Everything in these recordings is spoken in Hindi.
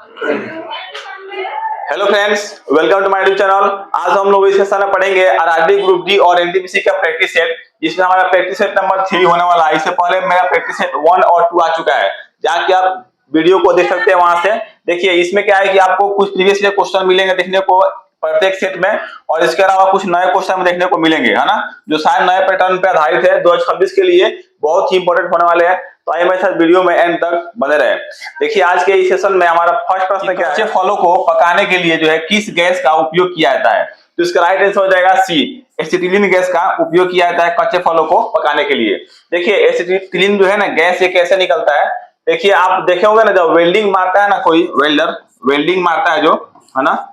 Hello friends, welcome to my YouTube channel. आज हम लोग इस सेशन में पढ़ेंगे आरआरबी ग्रुप डी और एनटीपीसी का प्रैक्टिस सेट, जिसमें हमारा प्रैक्टिस सेट नंबर 3 होने वाला है। इससे पहले मेरा प्रैक्टिस सेट 1 और 2 आ चुका है, जाके आप वीडियो को देख सकते हैं। वहां से देखिए, इसमें क्या है कि आपको कुछ प्रीवियस ईयर क्वेश्चन मिलेंगे देखने को प्रत्येक सेट में, और इसके अलावा कुछ नए क्वेश्चन देखने को मिलेंगे, है ना, जो शायद नए पैटर्न पे आधारित है। 2026 के लिए बहुत ही इंपॉर्टेंट होने वाले हैं, तो आइए मेरे साथ वीडियो में एंड तक बने रहे। देखिए, आज के इस सेशन में हमारा फर्स्ट प्रश्न क्या है, कच्चे फलों को पकाने के लिए जो है किस गैस का उपयोग किया जाता है? तो इसका राइट आंसर हो जाएगा सी, एसिटिलीन गैस का उपयोग किया जाता है कच्चे फलों को पकाने के लिए। देखिए, एसिटिलीन जो है ना गैस, ये कैसे निकलता है? देखिए, आप देखे होंगे ना, जब वेल्डिंग मारता है ना कोई वेल्डर, वेल्डिंग मारता है जो, है ना,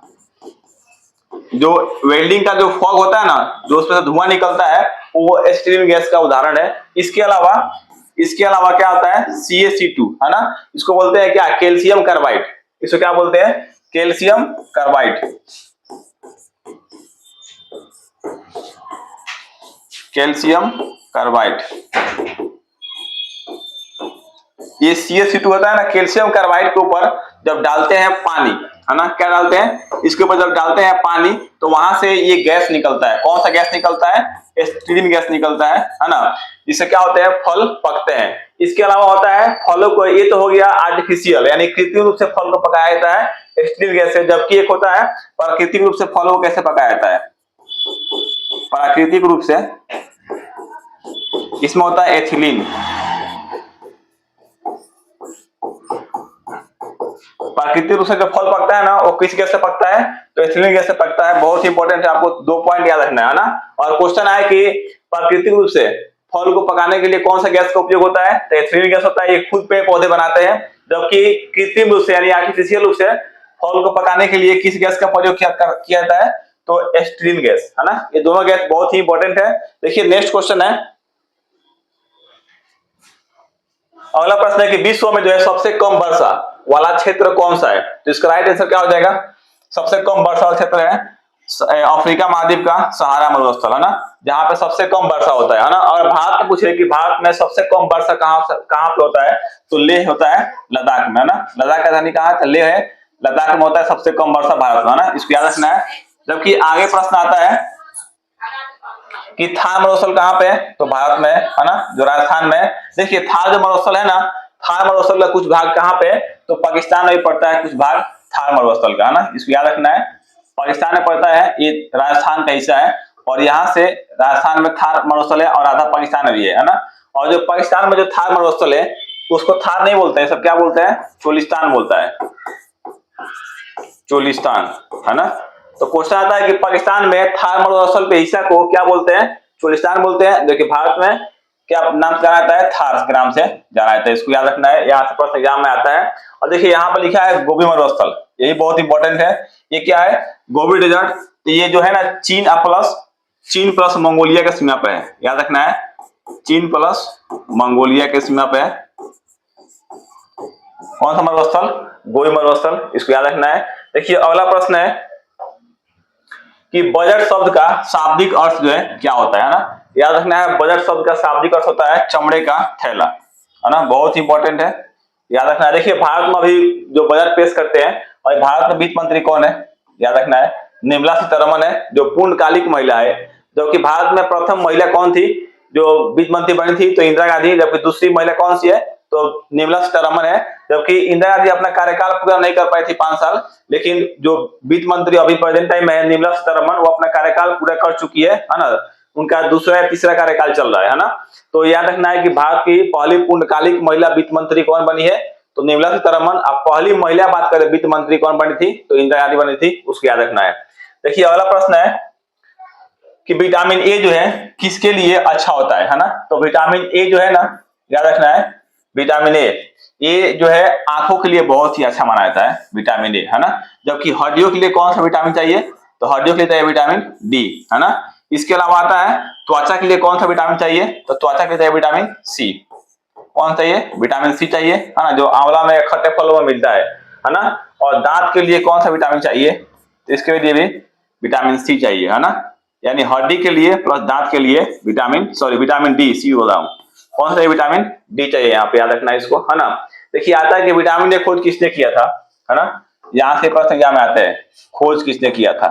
जो वेल्डिंग का जो फॉग होता है ना, जो उसमें से धुआं निकलता है, वो एसिटिलीन गैस का उदाहरण है। इसके अलावा क्या होता है? CaC2, है ना, इसको बोलते हैं क्या? Calcium carbide. इसको क्या बोलते हैं? Calcium carbide. कैल्शियम कार्बाइड, ये CaC2 होता है ना, कैल्शियम कार्बाइड के ऊपर जब डालते हैं पानी, है ना, क्या डालते हैं इसके ऊपर? जब डालते हैं पानी, तो वहां से ये गैस निकलता है। कौन सा गैस निकलता है? एसिटिलीन गैस निकलता है ना। जिससे क्या होता है? फल पकते हैं। इसके अलावा होता है फलों को, ये तो हो गया आर्टिफिशियल, यानी कृत्रिम रूप से फल को पकाया जाता है एसिटिलीन गैस से। जबकि एक होता है प्राकृतिक रूप से फलों को कैसे पकाया जाता है? प्राकृतिक रूप से इसमें होता है एथिलीन। प्राकृतिक रूप से जो फल पकता है ना, वो किस गैस से पकता है? तो एथिलीन गैस से पकता है। बहुत ही इंपॉर्टेंट है, आपको 2 पॉइंट याद रखना है ना। और क्वेश्चन आए कि प्राकृतिक रूप से फल को पकाने के लिए कौन सा गैस का उपयोग होता है? तो एथिलीन गैस होता है। ये खुद पेड़ पौधे बनाते हैं। जबकि कृत्रिम रूप से यानी आर्टिफिशियल रूप से फल को पकाने के लिए किस गैस का प्रयोग किया जाता है? तो एसिटिलीन गैस, है ना। ये दोनों गैस बहुत ही इंपॉर्टेंट है। देखिए, नेक्स्ट क्वेश्चन है, अगला प्रश्न है कि विश्व में जो है सबसे कम वर्षा वाला क्षेत्र कौन सा है? तो इसका राइट आंसर क्या हो जाएगा? सबसे कम वर्षा वाला क्षेत्र है अफ्रीका महाद्वीप का सहारा मरुस्थल, है ना, जहां पे सबसे कम वर्षा होता है ना। और भारत में पूछ रहे कि भारत में सबसे कम वर्षा कहां पे होता है? तो लेह होता है लद्दाख में, है ना। लद्दाख का राजधानी कहां है? लेह है, लद्दाख में होता है सबसे कम वर्षा भारत में, है ना। इसको याद रखना है। जबकि आगे प्रश्न आता है कि थार मरुस्थल कहां पे है? तो भारत में, है ना, जो राजस्थान में। देखिए, थार जो मरुस्थल है ना, थार मरुस्थल का कुछ भाग कहां पे? तो पाकिस्तान में भी पड़ता है कुछ भाग थार मरुस्थल का, है ना। इसको याद रखना है, पाकिस्तान में पड़ता है, ये राजस्थान का हिस्सा है। और यहाँ से राजस्थान में थार मरुस्थल है और आधा पाकिस्तान में भी है ना। और जो पाकिस्तान में जो थार मरुस्थल है, उसको थार नहीं बोलते हैं, सब क्या बोलते हैं? चोलिस्तान बोलता है, चोलिस्तान, है ना। तो क्वेश्चन आता है कि पाकिस्तान में थार मरुस्थल के हिस्सा को क्या बोलते हैं? चोलिस्तान बोलते हैं। जो कि भारत में क्या नाम जाना जाता है? थार के नाम से जाना जाता है। इसको याद रखना है, यहाँ से प्रश्न एग्जाम में आता है। और देखिए, यहाँ पर लिखा है गोबी मरुस्थल, यही बहुत इंपॉर्टेंट है। ये क्या है? Gobi desert. तो ये जो है ना, चीन प्लस मंगोलिया के सीमा पे है, याद रखना है, चीन प्लस मंगोलिया के सीमा पे है। कौन सा मरुस्थल? गोबी मरुस्थल, इसको याद रखना है। देखिए, अगला प्रश्न है कि बजट शब्द का शाब्दिक अर्थ जो है क्या होता है ना। याद रखना है, बजट शब्द का शाब्दिक अर्थ होता है चमड़े का थैला, है ना, बहुत इंपॉर्टेंट है, याद रखना है। देखिए, भारत में अभी जो बजट पेश करते हैं, और भारत में वित्त मंत्री कौन है? याद रखना है, निर्मला सीतारमण है, जो पूर्णकालिक महिला है। जबकि भारत में प्रथम महिला कौन थी जो वित्त मंत्री बनी थी? तो इंदिरा गांधी। जबकि दूसरी महिला कौन सी है? तो निर्मला सीतारमण है। जबकि इंदिरा गांधी अपना कार्यकाल पूरा नहीं कर पाई थी 5 साल, लेकिन जो वित्त मंत्री अभी प्रेजेंट टाइम में है निर्मला सीतारमण, वो अपना कार्यकाल पूरा कर चुकी है ना। उनका दूसरा या तीसरा कार्यकाल चल रहा है ना। तो याद रखना है कि भारत की पहली पूर्णकालिक महिला वित्त मंत्री कौन बनी है? तो निर्मला सीतारमण। अब पहली महिला बात करें वित्त मंत्री कौन बनी थी? तो इंदिरा गांधी बनी थी, उसको याद रखना है। देखिए, अगला प्रश्न है कि विटामिन ए जो है किसके लिए अच्छा होता है ना। तो विटामिन ए जो है ना, याद रखना है, विटामिन ए जो है आंखों के लिए बहुत ही अच्छा माना जाता है, विटामिन ए, है ना। जबकि हड्डियों के लिए कौन सा विटामिन चाहिए? तो हड्डियों के लिए चाहिए विटामिन डी, है ना। इसके अलावा आता है त्वचा के लिए कौन सा विटामिन चाहिए? तो त्वचा के लिए चाहिए विटामिन सी। कौन चाहिए? विटामिन सी चाहिए, है ना, जो आंवला में खट्टे फलों में मिलता है ना। और दांत के लिए कौन सा विटामिन चाहिए? तो इसके लिए भी विटामिन सी चाहिए, है ना। यानी हड्डी के लिए प्लस दांत के लिए विटामिन डी, सी बोल रहा हूं। कौन सा विटामिन डी चाहिए, यहाँ पे याद रखना है इसको, है ना। देखिए, आता है कि विटामिन ए खोज किसने किया था, है ना। यहाँ से प्रश्न क्या में आते हैं, खोज किसने किया था,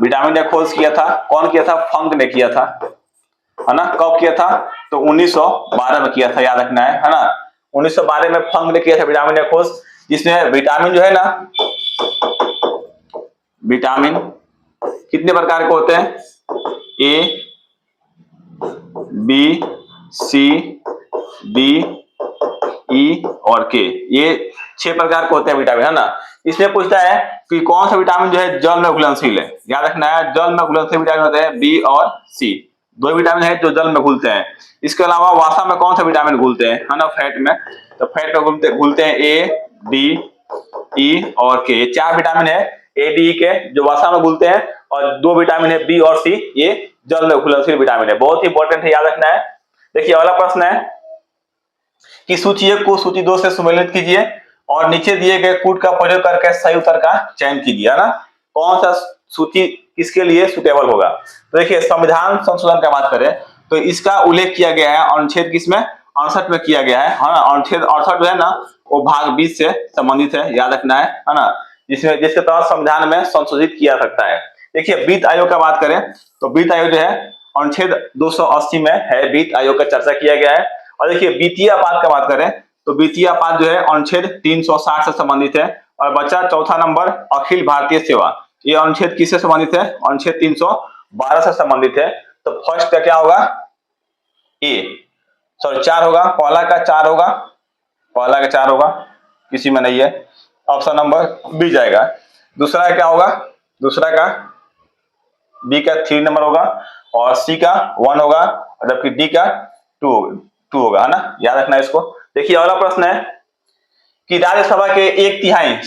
विटामिन ए खोज किया था, कौन किया था, फंक ने किया था, है ना। कब किया था, तो 1912 में किया था, याद रखना है ना। 1912 में फंक ने किया था विटामिन ए खोज, जिसमें विटामिन जो है ना, विटामिन कितने प्रकार के होते हैं, A B C D E और के, ये 6 प्रकार के होते हैं विटामिन, है ना। इसमें पूछता है कि कौन सा विटामिन जो है जल में घुलनशील है, याद रखना है, जल में घुलनशील विटामिन होते हैं बी और सी, दो विटामिन है जो जल में घुलते हैं। इसके अलावा वसा में कौन सा विटामिन घुलते हैं, है ना, फैट में, तो फैट में घुलते हैं ए डी ई और के, ये 4 विटामिन है ए डी ई के जो वसा में घुलते हैं, और 2 विटामिन है बी और सी, ये जल में घुलनशील विटामिन है, बहुत ही इंपॉर्टेंट है, याद रखना है। देखिए अगला प्रश्न है कि सूची 1 को सूची 2 से सम्मिलित कीजिए और नीचे दिए गए कूट का प्रयोग करके सही उत्तर का चयन कीजिए, है ना। कौन सा सूची किसके लिए सुटेबल होगा, तो देखिए संविधान संशोधन का बात करें तो इसका उल्लेख किया गया है अनुच्छेद किसमें, 68 में किया गया है ना। अनुच्छेद 68 जो है ना वो भाग 20 से संबंधित है, याद रखना है ना, जिसके तहत संविधान में संशोधित किया सकता है। देखिए वित्त आयोग का बात करें तो वित्त आयोग जो है अनुच्छेद 280 में है, वित्त आयोग का चर्चा किया गया है। और देखिए वित्तीय आपात का बात करें तो वित्तीय आपात जो है अनुच्छेद 360 से संबंधित है। और बचा चौथा नंबर अखिल भारतीय सेवा, ये अनुच्छेद किससे संबंधित है, अनुच्छेद 312 से संबंधित है। तो फर्स्ट का क्या होगा, ए सॉरी 4 होगा, पहला का 4 होगा, पहला का 4 होगा, किसी में नहीं है, ऑप्शन नंबर बी जाएगा। दूसरा क्या होगा, दूसरा का बी का 3 नंबर होगा, और सी का 1 होगा, जबकि डी का 2 होगा, है ना, याद रखना है इसको। देखिए अगला प्रश्न है कि राज्यसभा के 1/3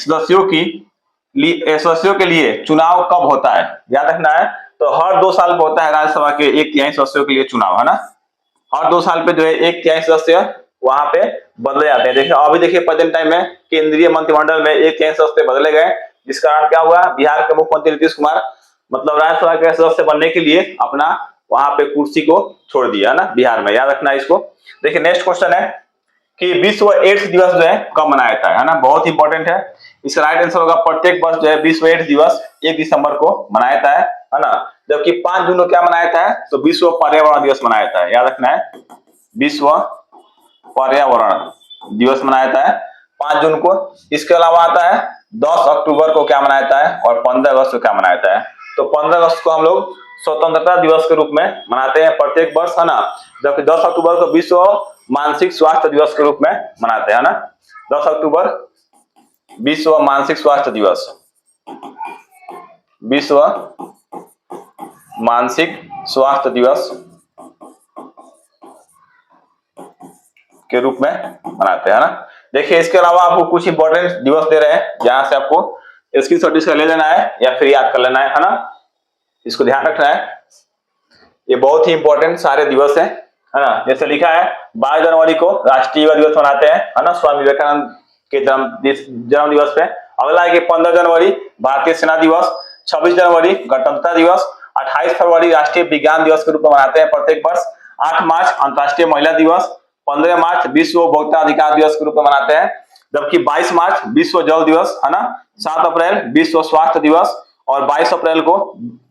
सदस्यों के लिए चुनाव कब होता है, याद रखना है। तो हर 2 साल पे होता है राज्यसभा के 1/3 सदस्यों के लिए चुनाव, है ना। हर 2 साल पे जो है 1/3 सदस्य वहां पे बदले जाते हैं। देखिए अभी देखिए प्रेजेंट टाइम में केंद्रीय मंत्रिमंडल में 1/3 सदस्य बदले गए, जिस कारण क्या हुआ, बिहार के मुख्यमंत्री नीतीश कुमार मतलब राज्यसभा के सदस्य बनने के लिए अपना वहां पे कुर्सी को छोड़ दिया, है ना, बिहार में, याद रखना है इसको। देखिए नेक्स्ट क्वेश्चन है कि विश्व एड्स दिवस जो है कब मनाया जाता है ना, बहुत इंपॉर्टेंट है। इसका राइट आंसर होगा प्रत्येक वर्ष जो है विश्व एड्स दिवस 1 दिसंबर को मनाया जाता है ना। जबकि 5 जून को क्या मनाया जाता है, तो विश्व पर्यावरण दिवस मनाया जाता है, याद रखना है, विश्व पर्यावरण दिवस मनाया जाता है 5 जून को। इसके अलावा आता है 10 अक्टूबर को क्या मनाया जाता है, और 15 अगस्त को क्या मनाया जाता है। तो 15 अगस्त को हम लोग स्वतंत्रता दिवस के रूप में मनाते हैं प्रत्येक वर्ष, है ना। जबकि 10 अक्टूबर को विश्व मानसिक स्वास्थ्य दिवस के रूप में मनाते हैं, ना। 10 अक्टूबर विश्व मानसिक स्वास्थ्य दिवस, विश्व मानसिक स्वास्थ्य दिवस के रूप में मनाते हैं, ना। देखिए इसके अलावा आपको कुछ इंपॉर्टेंट दिवस दे रहे हैं, जहां से आपको स्क्रीनशॉट इसका ले लेना है या फिर याद कर लेना है ना, इसको ध्यान रखना है। ये बहुत ही इंपॉर्टेंट सारे दिवस है ना। जैसे लिखा है 22 जनवरी को राष्ट्रीय युवा दिवस मनाते हैं, है ना, स्वामी विवेकानंद के जन्म दिवस पे। अगला है कि 15 जनवरी भारतीय सेना दिवस, 26 जनवरी गणतंत्रता दिवस, 28 फरवरी राष्ट्रीय विज्ञान दिवस के रूप में मनाते हैं प्रत्येक वर्ष, 8 मार्च अंतर्राष्ट्रीय महिला दिवस, 15 मार्च विश्व उपभोक्ता अधिकार दिवस के रूप में मनाते हैं, जबकि 22 मार्च विश्व जल दिवस, है ना, 7 अप्रैल विश्व स्वास्थ्य दिवस, और 22 अप्रैल को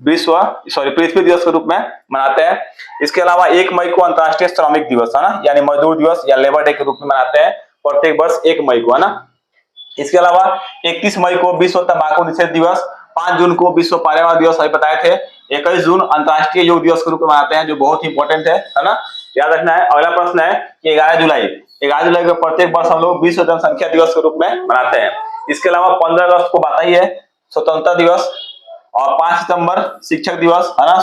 पृथ्वी दिवस के रूप में मनाते हैं। इसके अलावा 1 मई को अंतर्राष्ट्रीय श्रमिक दिवस, है ना, यानी मजदूर दिवस या लेबर डे के रूप में मनाते हैं प्रत्येक वर्ष 1 मई को, है ना। इसके अलावा 31 मई को विश्व तंबाकू निषेध दिवस, 5 जून को विश्व पर्यावरण दिवस अभी बताए थे, 21 जून अंतर्राष्ट्रीय योग दिवस के रूप में मनाते हैं, जो बहुत ही इंपॉर्टेंट है ना, याद रखना है। अगला प्रश्न है कि 11 जुलाई को प्रत्येक वर्ष हम लोग विश्व जनसंख्या दिवस के रूप में मनाते हैं। इसके अलावा 15 अगस्त को पता ही है स्वतंत्रता दिवस, और 5 सितंबर शिक्षक दिवस, है ना,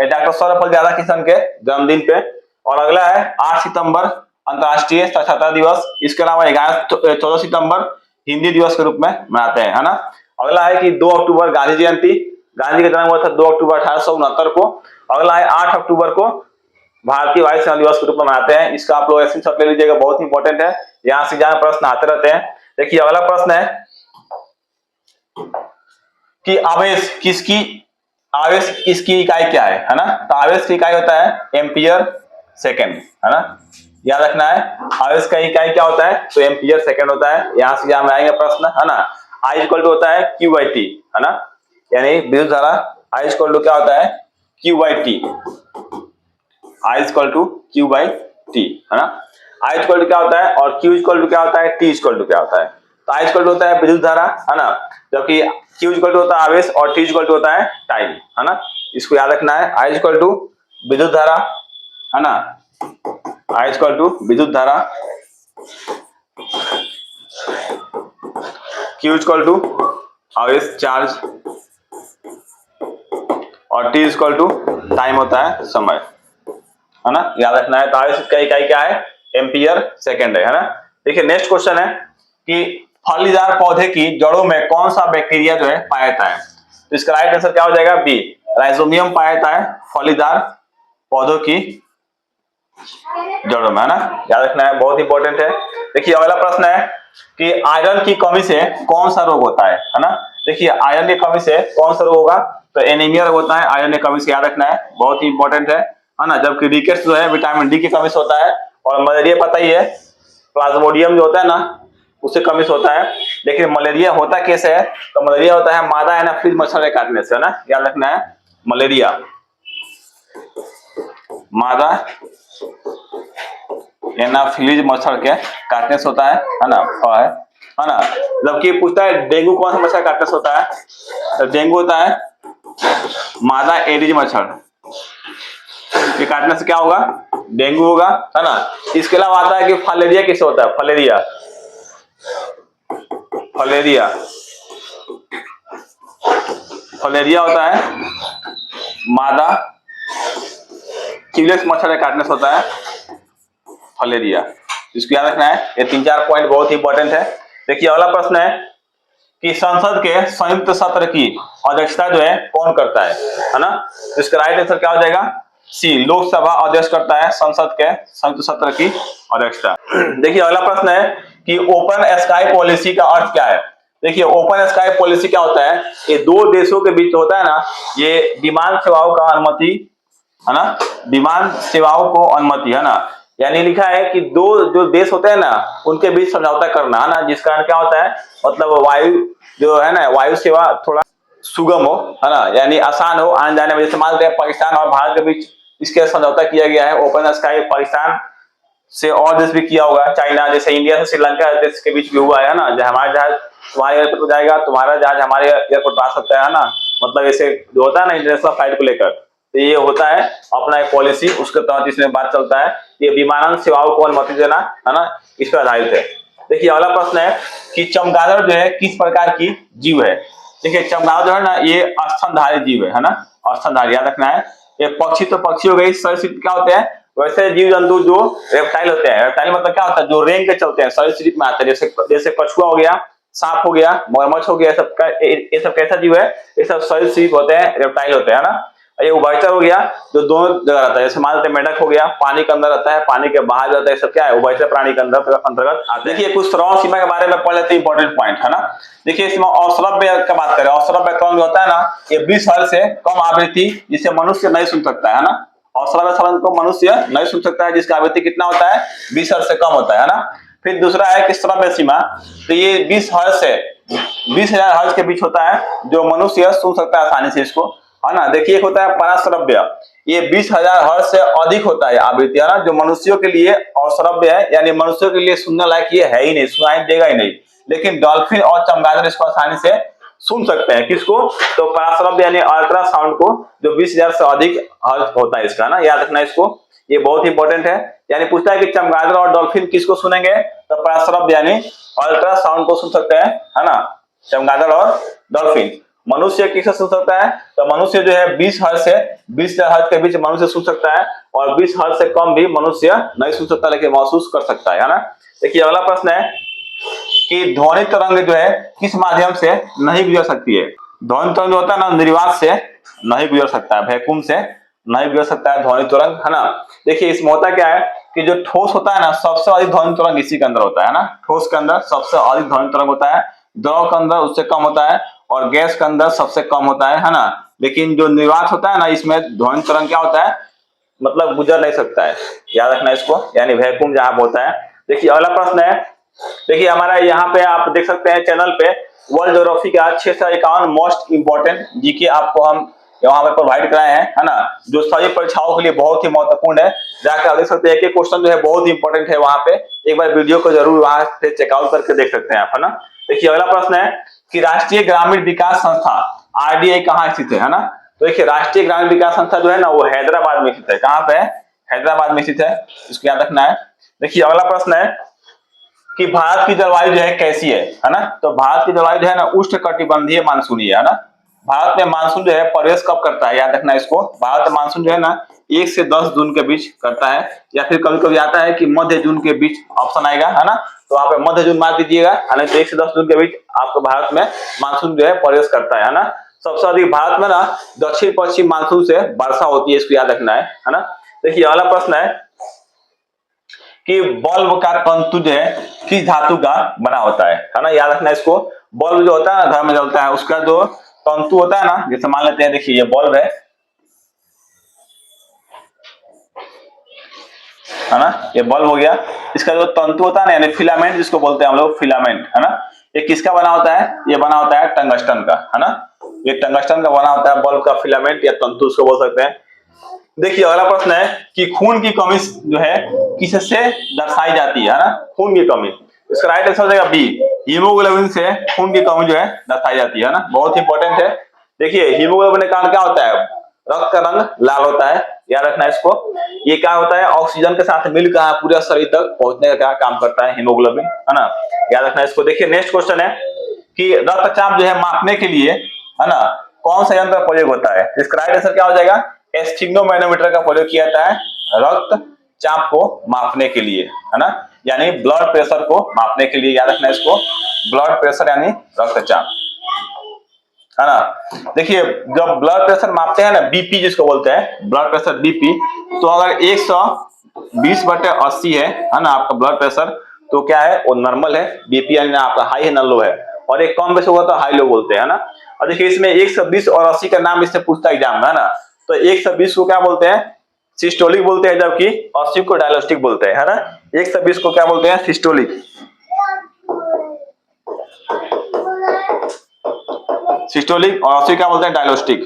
डॉक्टर सर्वपल्ली राधाकृष्णन के जन्मदिन पे। और अगला है 8 सितंबर अंतर्राष्ट्रीय साक्षरता दिवस। इसके अलावा 14 सितंबर हिंदी दिवस के रूप में मनाते हैं, है ना। अगला है कि 2 अक्टूबर गांधी जयंती, गांधी का जन्म हुआ था 2 अक्टूबर 1869 को। अगला है 8 अक्टूबर को भारतीय वायुसेना दिवस के रूप में मनाते हैं। इसका आप लोग स्क्रीनशॉट ले लीजिएगा, बहुत इंपॉर्टेंट है, यहाँ से जहां प्रश्न आते रहते हैं। देखिए अगला प्रश्न है कि आवेश किसकी इकाई क्या है ना। तो आवेश की इकाई होता है एम्पियर सेकेंड, है ना। याद रखना है। आवेश का इकाई क्या होता है, तो एम्पियर सेकंड होता है। यहां से यहाँ में आएंगे प्रश्न, है ना। आई इक्वल टू होता है क्यू बाई टी, है ना, यानी विद्युत धारा आई इक्वल टू क्या होता है, q by t. I equal to q by t, है ना। आई इक्वल टू क्या होता है और क्यू इक्वल टू क्या होता है, टी इक्वल टू क्या होता है। तो आई इक्वल टू होता है विद्युत धारा, है ना, जबकि क्यू इक्वल टू होता है आवेश और टी इक्वल टू होता है टाइम, है ना। इसको याद रखना है। आई इक्वल टू विद्युत धारा, है ना, आई इक्वल टू विद्युत धारा, क्यू इक्वल टू आवेश चार्ज और टी इक्वल टू टाइम होता है समय, है ना, याद रखना है। तो आवेश का इकाई क्या है, एम्पियर सेकंड है ना। देखिए नेक्स्ट क्वेश्चन है कि फलीदार पौधे की जड़ों में कौन सा बैक्टीरिया जो है पाया जाता है। तो इसका राइट आंसर क्या हो जाएगा, बी, राइजोबियम पाया जाता है फलीदार पौधों की जड़ों में, है ना, याद रखना है, बहुत इंपॉर्टेंट है। देखिए अगला प्रश्न है कि आयरन की कमी से कौन सा रोग होता है ना। देखिए आयरन की कमी से कौन सा रोग होगा, तो एनीमिया रोग होता है आयरन की कमी से, याद रखना है, बहुत ही इंपॉर्टेंट है ना। जबकि रिकेट्स जो है विटामिन डी की कमी से होता है, और मलेरिया पता ही है प्लाज्मोडियम जो होता है ना उससे कमी से होता है। लेकिन मलेरिया होता कैसे है, तो मलेरिया होता है मादा एनाफिलीज मच्छर के काटने से, है ना, याद रखना है। मलेरिया मादा एनाफिलीज मच्छर के काटने से होता है ना, है ना। जबकि पूछता है डेंगू कौन सा मच्छर काटने से होता है, तो डेंगू होता है मादा एडिज मच्छर ये काटने से क्या होगा, डेंगू होगा, है ना। इसके अलावा आता है कि फलेरिया किससे होता है, फलेरिया, फलेरिया, फलेरिया होता है मादा क्यूलेक्स मच्छर के काटने से होता है फलेरिया। इसको याद रखना है। ये 3-4 पॉइंट बहुत ही इंपॉर्टेंट है। देखिए अगला प्रश्न है कि संसद के संयुक्त सत्र की अध्यक्षता जो है कौन करता है ना। तो इसका राइट आंसर क्या हो जाएगा, सी, लोकसभा अध्यक्ष करता है संसद के संयुक्त सत्र की अध्यक्षता। देखिए अगला प्रश्न है कि ओपन स्काई पॉलिसी का अर्थ क्या है। देखिए ओपन स्काई पॉलिसी क्या होता है, ये दो देशों के बीच होता है ना, ये विमान सेवाओं का अनुमति, है ना, विमान सेवाओं को अनुमति, है ना, यानी लिखा है कि दो जो देश होते हैं ना उनके बीच समझौता करना, है ना, जिस कारण क्या होता है, मतलब वायु जो है ना, वायु सेवा थोड़ा सुगम हो, है ना, यानी आसान हो आने जाने में। जैसे मान लेते पाकिस्तान और भारत के बीच इसके समझौता किया गया है ओपन स्काई, पाकिस्तान से और देश भी किया होगा, चाइना, जैसे इंडिया से श्रीलंका देश के बीच भी हुआ है ना, हमारा जहाज तुम्हारे एयरपोर्ट पर जाएगा, तुम्हारा जहाज हमारे एयरपोर्ट पर आ सकता है ना, मतलब ऐसे जो होता है ना इंटरनेशनल फ्लाइट को लेकर। तो ये होता है अपना एक पॉलिसी, उसके तहत इसमें बात चलता है, ये विमानन सेवाओं को अनुमति देना, है ना, इस पर आधारित है। देखिए अगला प्रश्न है कि चमगादड़ जो है किस प्रकार की जीव है। देखिए चमगादड़ जो है ना ये स्तनधारी जीव है ना, स्तनधारी, याद रखना है। ये पक्षी तो पक्षी हो गई, सरीसृप क्या होते हैं, वैसे जीव जंतु जो रेप्टाइल होते हैं, रेप्टाइल मतलब क्या होता है, जो रेंग के चलते हैं, सरीसृप में आते हैं, जैसे कछुआ हो गया, सांप हो गया, मगरमच्छ हो गया, ये सब कैसा जीव है, ये सब सरीसृप होते हैं, रेप्टाइल होते हैं ना। ये उभयचर हो गया जो दोनों जगह रहता है, जैसे मान लेते मेंढक हो गया, पानी के अंदर रहता है, पानी के बाहर रहता है, सब क्या है, उभयचर प्राणी के अंतर्गत आते हैं। देखिए कुछ श्रवण सीमा के बारे में पढ़ लेते हैं, इंपॉर्टेंट पॉइंट, है ना। देखिए इसमें अश्रव्य की बात करें, अश्रव्य तरंग होता है ना, ये 20 हर्ट्ज से कम आवृत्ति जिसे मनुष्य नहीं सुन सकता है ना, अश्रव्य तरंग को मनुष्य नहीं सुन सकता है, जिसका आवृत्ति कितना होता है, 20 हर्ट्ज से कम होता है ना। फिर दूसरा है कि श्रव्य सीमा, तो ये 20 हर्ट्ज से 20,000 हर्ट्ज के बीच होता है, जो मनुष्य सुन सकता है आसानी से इसको, है ना। देखिए एक होता है पराश्रव्य, ये 20,000 हर्ट्ज से अधिक होता है आवृत्ति, है ना, जो मनुष्यों के लिए अश्रव्य है, यानी मनुष्यों के लिए सुनने लायक ये है ही नहीं, सुनाई देगा ही नहीं। लेकिन डॉल्फिन और चमगादड़ इसको आसानी से सुन सकते हैं, किसको, तो पराश्रव्य यानी अल्ट्रासाउंड को, जो 20,000 से अधिक हर्ट्ज होता है इसका ना, याद रखना इसको, ये बहुत इंपॉर्टेंट है। यानी पूछता है कि चमगादड़ और डॉल्फिन किसको सुनेंगे, तो पराश्रव्य यानी अल्ट्रासाउंड को सुन सकते हैं, है ना, चमगादड़ और डॉल्फिन। मनुष्य किससे सुन सकता है, तो मनुष्य जो है 20 हर्ट्ज से 20,000 हर्ट्ज के बीच मनुष्य सुन सकता है, और 20 हर्ट्ज से कम भी मनुष्य नहीं सुन सकता, लेकिन महसूस कर सकता है ना। देखिए अगला प्रश्न है कि ध्वनि तरंग जो है किस माध्यम से नहीं गुजर सकती है। ध्वनि तरंग जो होता है ना निर्वात से नहीं गुजर सकता है, वैक्यूम से नहीं गुजर सकता है ध्वनि तरंग, है ना। देखिए इसमें होता क्या है कि जो ठोस होता है ना सबसे अधिक ध्वनि तरंग इसी के अंदर होता है ना, ठोस के अंदर सबसे अधिक ध्वनि तरंग होता है, द्रव के अंदर उससे कम होता है, और गैस के अंदर सबसे कम होता है ना। लेकिन जो निर्वात होता है ना इसमें ध्वनि तरंग क्या होता है, मतलब गुजर नहीं सकता है, याद रखना इसको, यानी वैक्यूम जहां पे होता है। देखिए अगला प्रश्न है, देखिए हमारा यहाँ पे आप देख सकते हैं चैनल पे वर्ल्ड ज्योग्राफी का 651 मोस्ट इंपोर्टेंट जीके आपको हम यहाँ पे प्रोवाइड कराए हैं, है ना, जो सभी परीक्षाओं के लिए बहुत ही महत्वपूर्ण है। जाकर आप देख सकते हैं एक एक क्वेश्चन जो है बहुत ही इंपॉर्टेंट है वहां पे, एक बार वीडियो को जरूर वहां से चेकआउट करके देख सकते हैं आप, है ना। देखिए अगला प्रश्न है कि राष्ट्रीय ग्रामीण विकास संस्था आरडीआई कहाँ स्थित है ना। तो देखिए राष्ट्रीय ग्रामीण विकास संस्था जो है ना वो हैदराबाद में स्थित है। कहाँ पे है? हैदराबाद में स्थित है, इसको याद रखना है। देखिए अगला प्रश्न है कि भारत की जलवायु जो है कैसी है ना। तो भारत की जलवायु जो है ना उष्णकटिबंधीय मानसूनी है ना। भारत में मानसून जो है प्रवेश कब करता है, याद रखना इसको। भारत में मानसून जो है ना 1 से 10 जून के बीच करता है, या फिर कभी कभी आता है कि मध्य जून के बीच ऑप्शन आएगा, है ना। तो वहां पे मध्य जून मार दीजिएगा, हालांकि तो 1 से 10 जून के बीच आपको भारत में मानसून जो है प्रवेश करता है ना। सबसे अधिक भारत में ना दक्षिण पश्चिम मानसून से वर्षा होती है, इसको याद रखना है ना। देखिए अगला प्रश्न है कि बल्ब का तंतु जो है किस धातु का बना होता है ना, याद रखना इसको। बल्ब जो होता है ना घर में जलता है, उसका जो तंतु होता है ना, जैसे मान लेते हैं देखिए ये बल्ब है ना, ये बल्ब हो गया। इसका जो तंतु होता है ना यानी फिलामेंट जिसको बोलते हैं हम लोग, फिलामेंट, है ना, ये किसका बना होता है? ये बना होता है टंगस्टन का, है ना। ये टंगस्टन का बना होता है बल्ब का फिलामेंट या तंतु उसको बोल सकते हैं। देखिए अगला प्रश्न है कि खून की कमी जो है किससे दर्शाई जाती है ना, खून की कमी। इसका राइट आंसर हो जाएगा बी, हीमोग्लोबिन से खून की कमी जो है दर्शाई जाती है ना, बहुत इंपॉर्टेंट है। देखिए हीमोग्लोबिन का काम क्या होता है? रक्त का रंग लाल होता है, याद रखना इसको। ये क्या होता है? ऑक्सीजन के साथ मिलकर पूरे शरीर तक पहुंचने का क्या काम करता है हीमोग्लोबिन, है ना, याद रखना इसको। देखिए नेक्स्ट क्वेश्चन है कि रक्तचाप जो है मापने के लिए, है ना, कौन सा यंत्र प्रयोग होता है? इसका राइट आंसर क्या हो जाएगा? एस्टिग्नोमैनोमीटर का प्रयोग किया जाता है रक्तचाप को मापने के लिए, है ना, यानी ब्लड प्रेशर को मापने के लिए, याद रखना इसको। ब्लड प्रेशर यानी रक्तचाप, है ना। देखिए जब ब्लड प्रेशर मापते हैं ना, बीपी जिसको बोलते हैं, ब्लड प्रेशर बीपी, तो अगर 120/80 है ना आपका ब्लड प्रेशर, तो क्या है? वो नॉर्मल है, बीपी यानी आपका हाई है ना लो है। और एक कम बेस होगा तो हाई लो बोलते हैं, है ना। और देखिए इसमें 120 और 80 का नाम इससे पूछता है एग्जाम में, है ना। तो 120 को क्या बोलते हैं? सिस्टोलिक बोलते हैं, जबकि 80 को डायलिस्टिक बोलते हैं, है ना। 120 को क्या बोलते हैं? सिस्टोलिक, सिस्टोलिक, और 80 क्या बोलते हैं? डायलिस्टिक।